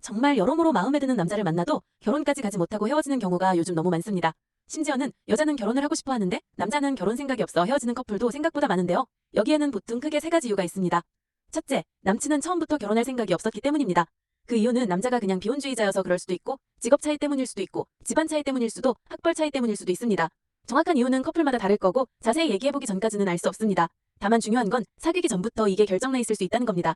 정말 여러모로 마음에 드는 남자를 만나도 결혼까지 가지 못하고 헤어지는 경우가 요즘 너무 많습니다. 심지어는 여자는 결혼을 하고 싶어 하는데 남자는 결혼 생각이 없어 헤어지는 커플도 생각보다 많은데요. 여기에는 보통 크게 세 가지 이유가 있습니다. 첫째, 남친은 처음부터 결혼할 생각이 없었기 때문입니다. 그 이유는 남자가 그냥 비혼주의자여서 그럴 수도 있고, 직업 차이 때문일 수도 있고, 집안 차이 때문일 수도, 학벌 차이 때문일 수도 있습니다. 정확한 이유는 커플마다 다를 거고 자세히 얘기해보기 전까지는 알 수 없습니다. 다만 중요한 건 사귀기 전부터 이게 결정나 있을 수 있다는 겁니다.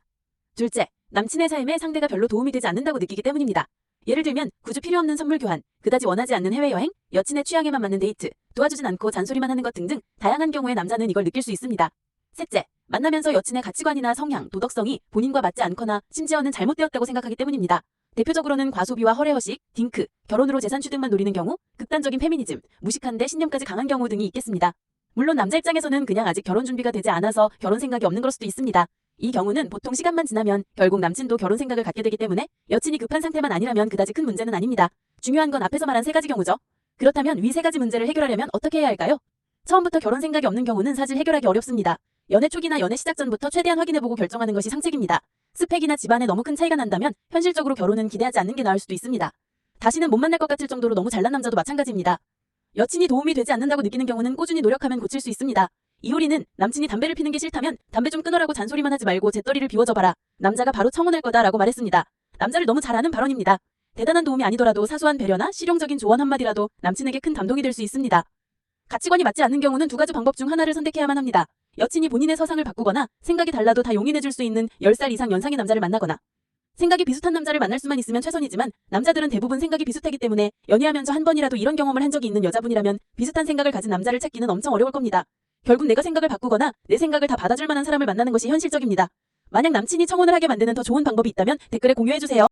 둘째, 남친의 삶에 상대가 별로 도움이 되지 않는다고 느끼기 때문입니다. 예를 들면 구주 필요 없는 선물 교환, 그다지 원하지 않는 해외여행, 여친의 취향에만 맞는 데이트, 도와주진 않고 잔소리만 하는 것 등등 다양한 경우에 남자는 이걸 느낄 수 있습니다. 셋째, 만나면서 여친의 가치관이나 성향, 도덕성이 본인과 맞지 않거나 심지어는 잘못되었다고 생각하기 때문입니다. 대표적으로는 과소비와 허례허식, 딩크, 결혼으로 재산 취득만 노리는 경우, 극단적인 페미니즘, 무식한데 신념까지 강한 경우 등이 있겠습니다. 물론 남자 입장에서는 그냥 아직 결혼 준비가 되지 않아서 결혼 생각이 없는 걸 수도 있습니다. 이 경우는 보통 시간만 지나면 결국 남친도 결혼 생각을 갖게 되기 때문에 여친이 급한 상태만 아니라면 그다지 큰 문제는 아닙니다. 중요한 건 앞에서 말한 세 가지 경우죠. 그렇다면 위 세 가지 문제를 해결하려면 어떻게 해야 할까요? 처음부터 결혼 생각이 없는 경우는 사실 해결하기 어렵습니다. 연애 초기나 연애 시작 전부터 최대한 확인해보고 결정하는 것이 상책입니다. 스펙이나 집안에 너무 큰 차이가 난다면 현실적으로 결혼은 기대하지 않는 게 나을 수도 있습니다. 다시는 못 만날 것 같을 정도로 너무 잘난 남자도 마찬가지입니다. 여친이 도움이 되지 않는다고 느끼는 경우는 꾸준히 노력하면 고칠 수 있습니다. 이효리는 남친이 담배를 피는 게 싫다면 담배 좀 끊으라고 잔소리만 하지 말고 재떨이를 비워줘봐라. 남자가 바로 청혼할 거다라고 말했습니다. 남자를 너무 잘 아는 발언입니다. 대단한 도움이 아니더라도 사소한 배려나 실용적인 조언 한마디라도 남친에게 큰 감동이 될 수 있습니다. 가치관이 맞지 않는 경우는 두 가지 방법 중 하나를 선택해야만 합니다. 여친이 본인의 서상을 바꾸거나 생각이 달라도 다 용인해줄 수 있는 10살 이상 연상의 남자를 만나거나 생각이 비슷한 남자를 만날 수만 있으면 최선이지만 남자들은 대부분 생각이 비슷하기 때문에 연애하면서 한 번이라도 이런 경험을 한 적이 있는 여자분이라면 비슷한 생각을 가진 남자를 찾기는 엄청 어려울 겁니다. 결국 내가 생각을 바꾸거나 내 생각을 다 받아줄 만한 사람을 만나는 것이 현실적입니다. 만약 남친이 청혼을 하게 만드는 더 좋은 방법이 있다면 댓글에 공유해주세요.